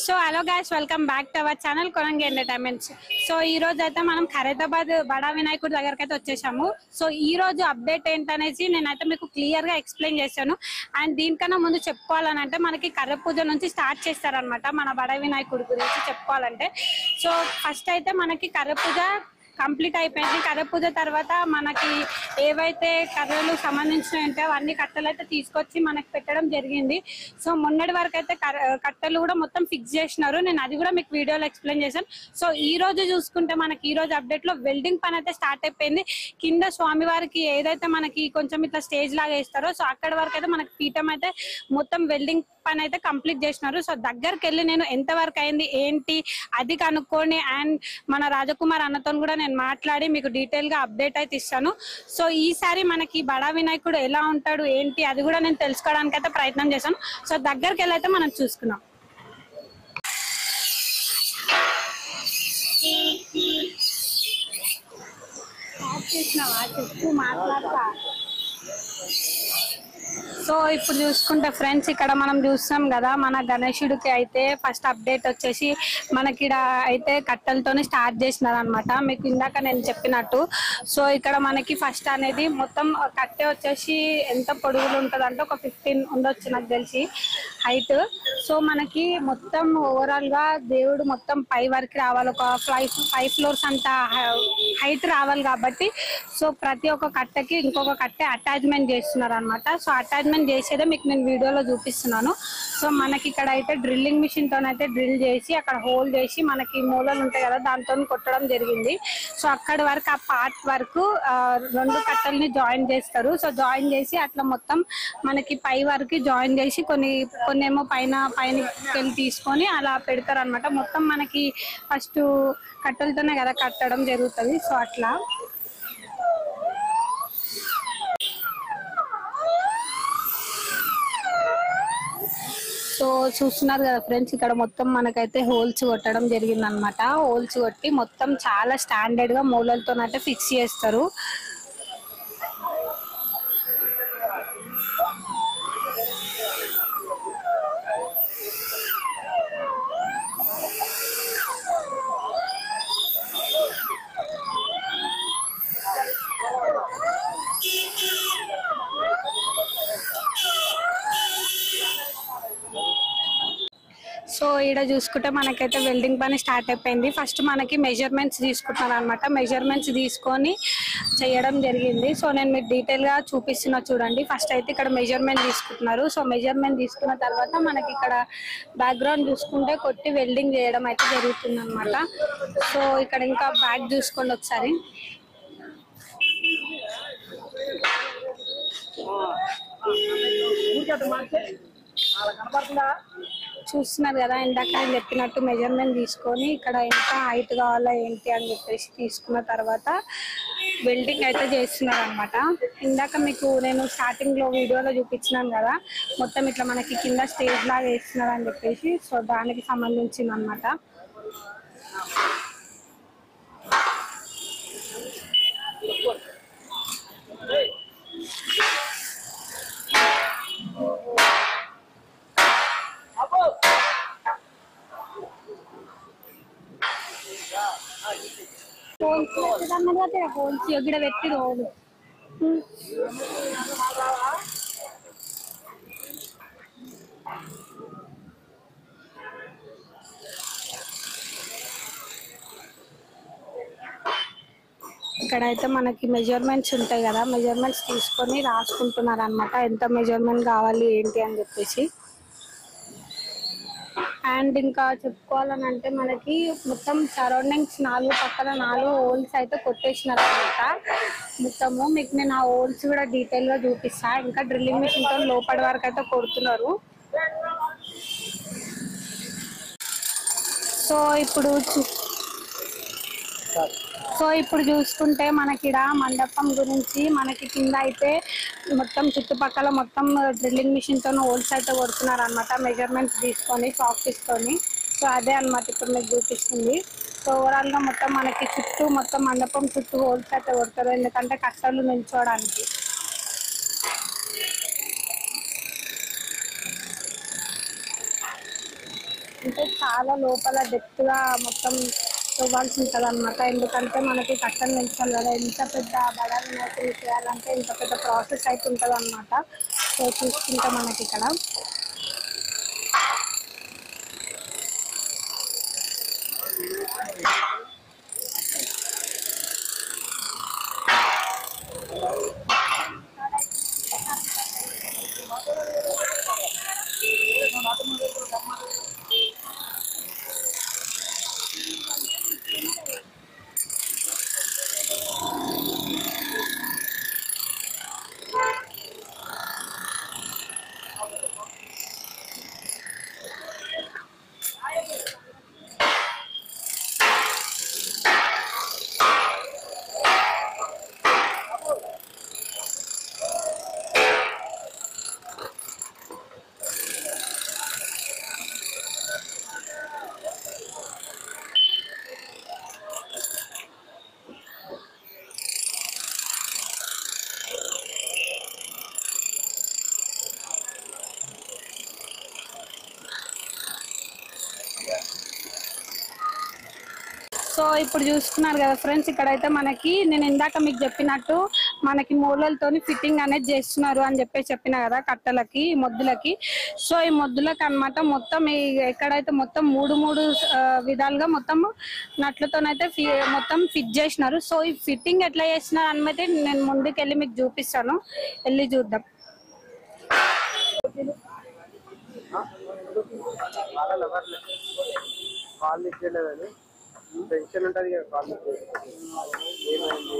So hello guys, welcome back to our channel Konangi entertainments. So ఈ రోజు అయితే మనం ఖైరతాబాద్ బడా వినాయకుడి దగ్గరికి అయితే వచ్చేసాము. సో ఈ రోజు అప్డేట్ ఏంటనేసి నేనైతే మీకు క్లియర్ గా ఎక్స్ప్లెయిన్ చేశాను. అండ్ దీనికన్నా ముందు చెప్పుకోవాలంటే మనకి కర్ర పూజ నుంచి స్టార్ట్ చేస్తారనమాట. మన బడా వినాయకుడి గురించి చెప్పుకోవాలంటే సో ఫస్ట్ అయితే మనకి కర్ర పూజ కంప్లీట్ అయిపోయింది. కర్ర పూజ తర్వాత మనకి ఏవైతే కర్రలు సంబంధించినవి ఉంటాయో అన్ని కట్టలు అయితే తీసుకొచ్చి మనకి పెట్టడం జరిగింది. సో మొన్నటి వరకు అయితే కట్టలు కూడా మొత్తం ఫిక్స్ చేసినారు. నేను అది కూడా మీకు వీడియోలో ఎక్స్ప్లెయిన్ చేశాను. సో ఈ రోజు చూసుకుంటే మనకి ఈ రోజు అప్డేట్ లో వెల్డింగ్ పని అయితే స్టార్ట్ అయిపోయింది. కింద స్వామివారికి ఏదైతే మనకి కొంచెం ఇట్లా స్టేజ్ లాగా వేస్తారో సో అక్కడ వరకు అయితే మనకి పీఠం అయితే మొత్తం వెల్డింగ్ పని అయితే కంప్లీట్ చేసినారు. సో దగ్గరికి వెళ్ళి నేను ఎంత వరకు అయింది ఏంటి అది కనుక్కొని అండ్ మన రాజకుమార్ అన్నతో కూడా నేను మాట్లాడి మీకు డీటెయిల్ గా అప్డేట్ అయితే ఇస్తాను. సో ఈసారి మనకి బడా వినాయకుడు ఎలా ఉంటాడు ఏంటి అది కూడా నేను తెలుసుకోవడానికి అయితే ప్రయత్నం చేశాను. సో దగ్గరికి వెళ్ళి అయితే మనం చూసుకున్నాం. చెప్పు, మాట్లాడతా. సో ఇప్పుడు చూసుకుంటే ఫ్రెండ్స్ ఇక్కడ మనం చూస్తాం కదా, మన గణేశుడికి అయితే ఫస్ట్ అప్డేట్ వచ్చేసి మనకి ఇక్కడ అయితే కట్టెలతోనే స్టార్ట్ చేసినారు అనమాట. మీకు ఇందాక నేను చెప్పినట్టు. సో ఇక్కడ మనకి ఫస్ట్ అనేది మొత్తం కట్టె వచ్చేసి ఎంత పొడుగులు ఉంటుంది అంటే ఒక 15 ఉండొచ్చు నాకు తెలిసి హైట్. సో మనకి మొత్తం ఓవరాల్ గా దేవుడు మొత్తం పై వరకు రావాలి, ఒక 5 ఫ్లోర్స్ అంత హైట్ రావాలి కాబట్టి సో ప్రతి ఒక్క కట్టెకి ఇంకొక కట్టె అటాచ్మెంట్ చేస్తున్నారు అనమాట. సో అటాచ్మెంట్ చేసేదే మీకు నేను వీడియోలో చూపిస్తున్నాను. సో మనకి ఇక్కడ అయితే డ్రిల్లింగ్ మిషన్ తోనైతే డ్రిల్ చేసి అక్కడ హోల్ చేసి మనకి మూలలు ఉంటాయి కదా దాంతో కొట్టడం జరిగింది. సో అక్కడ వరకు ఆ పార్ట్ వరకు 2 కట్టెల్ని జాయిన్ చేస్తారు. సో జాయిన్ చేసి అట్లా మొత్తం మనకి పై వరకు జాయిన్ చేసి కొన్ని ఏమో పైన తీసుకొని అలా పెడతారు అనమాట. మొత్తం మనకి ఫస్ట్ కట్టెలతోనే కదా కట్టడం జరుగుతుంది. సో అట్లా సో చూస్తున్నారు కదా ఫ్రెండ్స్, ఇక్కడ మొత్తం మనకైతే హోల్స్ కొట్టడం జరిగింది అనమాట. హోల్స్ కొట్టి మొత్తం చాలా స్టాండర్డ్ గా మూలలతోనైతే ఫిక్స్ చేస్తారు. సో ఇక్కడ చూసుకుంటే మనకైతే వెల్డింగ్ పని స్టార్ట్ అయిపోయింది. ఫస్ట్ మనకి మెజర్మెంట్స్ తీసుకుంటున్నారు అనమాట. మెజర్మెంట్స్ తీసుకొని చేయడం జరిగింది. సో నేను మీకు డీటెయిల్ గా చూపిస్తున్నా చూడండి. ఫస్ట్ అయితే ఇక్కడ మెజర్మెంట్ తీసుకుంటున్నారు. సో మెజర్మెంట్ తీసుకున్న తర్వాత మనకి ఇక్కడ బ్యాక్గ్రౌండ్ చూసుకుంటే కొట్టి వెల్డింగ్ చేయడం అయితే జరుగుతుంది అనమాట. సో ఇక్కడ ఇంకా బ్యాక్ చూసుకోండి ఒకసారి. చూస్తున్నారు కదా, ఇందాక నేను చెప్పినట్టు మెజర్మెంట్ తీసుకొని ఇక్కడ ఎంత హైట్ కావాలా ఏంటి అని చెప్పేసి తీసుకున్న తర్వాత వెల్డింగ్ అయితే చేస్తున్నారు అనమాట. ఇందాక మీకు నేను స్టార్టింగ్ లో వీడియోలో చూపించినాను కదా మొత్తం ఇట్లా మనకి కింద స్టేజ్ లాగా వేస్తున్నారు అని చెప్పేసి. సో దానికి సంబంధించింది అనమాట. హోల్స్ ఎక్కడ పెట్టి రోలు ఇక్కడైతే మనకి మెజర్మెంట్స్ ఉంటాయి కదా, మెజర్మెంట్స్ తీసుకొని రాసుకుంటున్నారు అనమాట ఎంత మెజర్మెంట్ కావాలి ఏంటి అని చెప్పేసి. అండ్ ఇంకా చెప్పుకోవాలని అంటే మనకి మొత్తం సరౌండింగ్స్ 4 పక్కల 4 హోల్స్ అయితే కొట్టేసినారు అనమాట. మొత్తము మీకు నేను ఆ హోల్స్ కూడా డీటెయిల్ గా చూపిస్తా. ఇంకా డ్రిల్లింగ్ మిషన్ తో లోపటి వరకు అయితే కొడుతున్నారు. సో ఇప్పుడు చూసుకుంటే మనకి మండపం గురించి మనకి కింద అయితే మొత్తం చుట్టుపక్కల మొత్తం డ్రిల్లింగ్ మిషన్ తో హోల్స్ అయితే కొడుతున్నారు అనమాట. మెజర్మెంట్స్ తీసుకొని చాక్ తీసుకొని. సో అదే అనమాట ఇప్పుడు మీకు చూపిస్తుంది. సో ఓవరాల్ గా మొత్తం మనకి చుట్టూ మొత్తం మండపం చుట్టూ హోల్స్ అయితే కొడతారు, ఎందుకంటే కట్టలు నిల్చోవడానికి. అంటే చాలా లోపల డెప్త్ గా మొత్తం తవ్వాల్సి ఉంటుంది అనమాట. ఎందుకంటే మనకి కట్టలు నిలిచాలి కదా, ఎంత పెద్ద బడా వినాయకులు చేయాలంటే ఇంత పెద్ద ప్రాసెస్ అయితే ఉంటుంది అనమాట. సో చూసుకుంటే మనకి ఇక్కడ సో ఇప్పుడు చూస్తున్నారు కదా ఫ్రెండ్స్, ఇక్కడైతే మనకి నేను ఇందాక మీకు చెప్పినట్టు మనకి మూలలతోని ఫిట్టింగ్ అనేది చేస్తున్నారు అని చెప్పిన కదా కట్టలకి, మొద్దులకి. సో ఈ మొద్దులకి అన్నమాట మొత్తం ఎక్కడైతే మొత్తం మూడు విధాలుగా మొత్తం నట్లతోనైతే మొత్తం ఫిట్ చేసినారు. సో ఈ ఫిట్టింగ్ ఎట్లా చేస్తున్నారు అన్నమైతే నేను ముందుకు వెళ్ళి మీకు చూపిస్తాను, వెళ్ళి చూద్దాం. టెన్షన్ ఉంటుంది కదా కాలేజ్ ఏమైంది.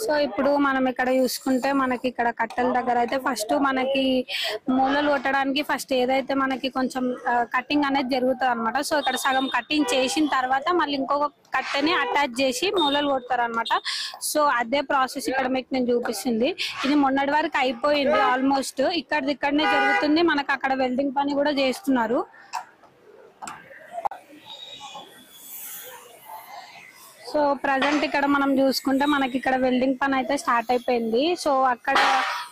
సో ఇప్పుడు మనం ఇక్కడ చూసుకుంటే మనకి ఇక్కడ కట్టెల దగ్గర అయితే ఫస్ట్ మనకి మూలలు కొట్టడానికి ఫస్ట్ ఏదైతే మనకి కొంచెం కటింగ్ అనేది జరుగుతుంది అనమాట. సో ఇక్కడ సగం కటింగ్ చేసిన తర్వాత మళ్ళీ ఇంకొక కట్టెని అటాచ్ చేసి మూలలు కొడతారు అనమాట. సో అదే ప్రాసెస్ ఇక్కడ మీకు నేను చూపిస్తుంది. ఇది మొన్నటి వరకు అయిపోయింది ఆల్మోస్ట్, ఇక్కడనే జరుగుతుంది. మనకు అక్కడ వెల్డింగ్ పని కూడా చేస్తున్నారు. సో ప్రజెంట్ ఇక్కడ మనం చూసుకుంటే మనకి ఇక్కడ వెల్డింగ్ పని అయితే స్టార్ట్ అయిపోయింది. సో అక్కడ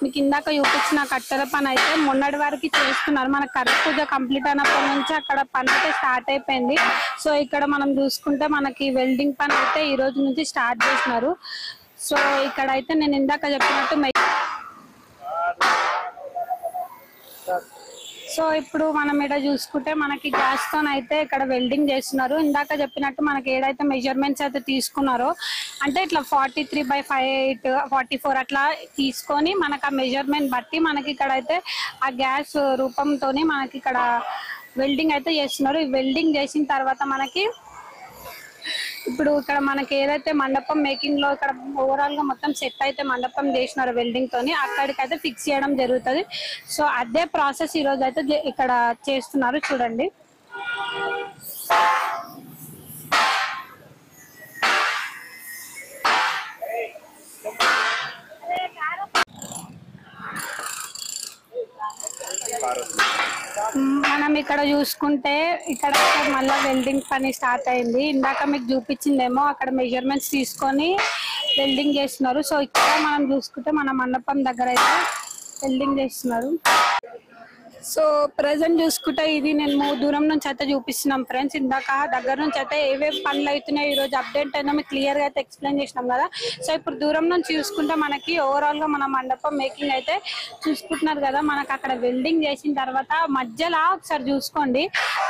మీకు ఇందాక చూపించిన కట్టెల పని అయితే మొన్నటి వరకు చేస్తున్నారు. మన కర్ర పూజ కంప్లీట్ అయినప్పటి నుంచి అక్కడ పని అయితే స్టార్ట్ అయిపోయింది. సో ఇక్కడ మనం చూసుకుంటే మనకి వెల్డింగ్ పని అయితే ఈ రోజు నుంచి స్టార్ట్ చేస్తున్నారు. సో ఇక్కడ అయితే నేను ఇందాక చెప్పినట్టు సో ఇప్పుడు మనం ఇక్కడ చూసుకుంటే మనకి గ్యాస్ తో అయితే ఇక్కడ వెల్డింగ్ చేస్తున్నారు. ఇందాక చెప్పినట్టు మనకి ఏదైతే మెజర్మెంట్స్ అయితే తీసుకున్నారో అంటే ఇట్లా 43/5 44 అట్లా తీసుకొని మనకు ఆ మెజర్మెంట్ బట్టి మనకి ఇక్కడ అయితే ఆ గ్యాస్ రూపంతోనే మనకి ఇక్కడ వెల్డింగ్ అయితే చేస్తున్నారు. ఈ వెల్డింగ్ చేసిన తర్వాత మనకి ఇప్పుడు ఇక్కడ మనకి ఏదైతే మండపం మేకింగ్ లో ఇక్కడ ఓవరాల్ గా మొత్తం సెట్ అయితే మండపం చేసినారు వెల్డింగ్ తోని, అక్కడికైతే ఫిక్స్ చేయడం జరుగుతుంది. సో అదే ప్రాసెస్ ఈ రోజు అయితే ఇక్కడ చేస్తున్నారు చూడండి. మనం ఇక్కడ చూసుకుంటే ఇక్కడ మళ్ళీ వెల్డింగ్ పని స్టార్ట్ అయింది. ఇందాక మీకు చూపించిందేమో అక్కడ మెజర్మెంట్స్ తీసుకొని వెల్డింగ్ చేస్తున్నారు. సో ఇక్కడ మనం చూసుకుంటే మన మండపం దగ్గర అయితే వెల్డింగ్ చేస్తున్నారు. సో ప్రెసెంట్ చూసుకుంటే ఇది నేను దూరం నుంచి అయితే చూపిస్తున్నాం ఫ్రెండ్స్. ఇందాక దగ్గర నుంచి అయితే ఏవేవి పనులు అవుతున్నాయి ఈ రోజు అప్డేట్ అయినా మీకు క్లియర్ గా అయితే ఎక్స్ప్లెయిన్ చేసినాం కదా. సో ఇప్పుడు దూరం నుంచి చూసుకుంటే మనకి ఓవరాల్ గా మన మండపం మేకింగ్ అయితే చూసుకుంటున్నారు కదా. మనకు అక్కడ వెల్డింగ్ చేసిన తర్వాత మధ్యలో ఒకసారి చూసుకోండి,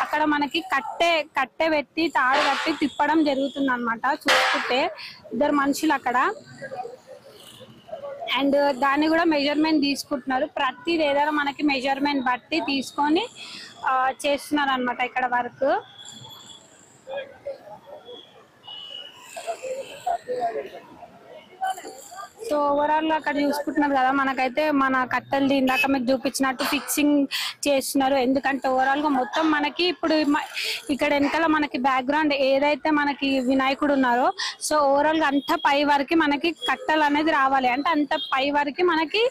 అక్కడ మనకి కట్టె పెట్టి తాడు కట్టి తిప్పడం జరుగుతుంది అనమాట. చూసుకుంటే ఇద్దరు మనుషులు అక్కడ, అండ్ దాన్ని కూడా మెజర్మెంట్ తీసుకుంటున్నారు. ప్రతిది ఏదైనా మనకి మెజర్మెంట్ బట్టి తీసుకొని చేస్తున్నారు అనమాట ఇక్కడ వర్క్. సో ఓవరాల్ గా అక్కడ చూసుకుంటున్నారు కదా, మనకైతే మన కట్టెలది ఇందాక మీకు చూపించినట్టు ఫిక్సింగ్ చేస్తున్నారు. ఎందుకంటే ఓవరాల్ గా మొత్తం మనకి ఇప్పుడు ఇక్కడ వెనకాల మనకి బ్యాక్గ్రౌండ్ ఏదైతే మనకి వినాయకుడు ఉన్నారో, సో ఓవరాల్ గా అంత పై వరకు మనకి కట్టెలు అనేది రావాలి. అంటే అంత పై వరకు మనకి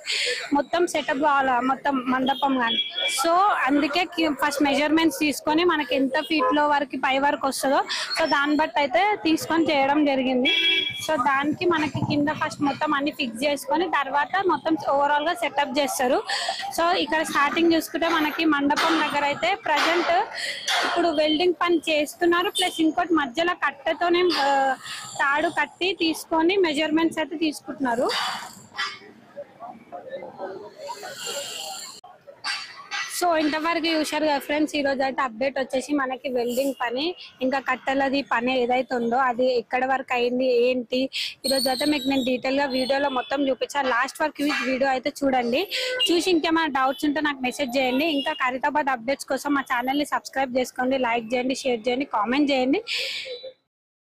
మొత్తం సెటప్ కావాలి మొత్తం మండపం కానీ. సో అందుకే ఫస్ట్ మెజర్మెంట్స్ తీసుకొని మనకి ఎంత ఫీట్ లో వరకు పై వరకు వస్తుందో సో దాన్ని బట్టి అయితే తీసుకొని చేయడం జరిగింది. సో దానికి మనకి కింద ఫస్ట్ మొత్తం అన్ని ఫిక్స్ చేసుకొని తర్వాత మొత్తం ఓవరాల్ గా సెటప్ చేస్తారు. సో ఇక్కడ స్టార్టింగ్ చూసుకుంటే మనకి మండపం దగ్గర అయితే ప్రజెంట్ ఇప్పుడు వెల్డింగ్ పని చేస్తున్నారు. ప్లస్ ఇంకోటి మధ్యలో కట్టెతోనే తాడు కట్టి తీసుకొని మెజర్మెంట్స్ అయితే తీసుకుంటున్నారు. సో ఇంతవరకు చూశారు కదా ఫ్రెండ్స్. ఈ రోజు అయితే అప్డేట్ వచ్చేసి మనకి వెల్డింగ్ పని ఇంకా కట్టెలది పని ఏదైతే ఉందో అది ఎక్కడి వరకు అయింది ఏంటి ఈ రోజు అయితే మీకు నేను డీటెయిల్ గా వీడియోలో మొత్తం చూపించాను. లాస్ట్ వరకు వీడియో అయితే చూడండి. చూసి ఇంకేమైనా డౌట్స్ ఉంటే నాకు మెసేజ్ చేయండి. ఇంకా ఖైరతాబాద్ అప్డేట్స్ కోసం మా ఛానల్ ని సబ్స్క్రైబ్ చేసుకోండి, లైక్ చేయండి, షేర్ చేయండి, కామెంట్ చేయండి.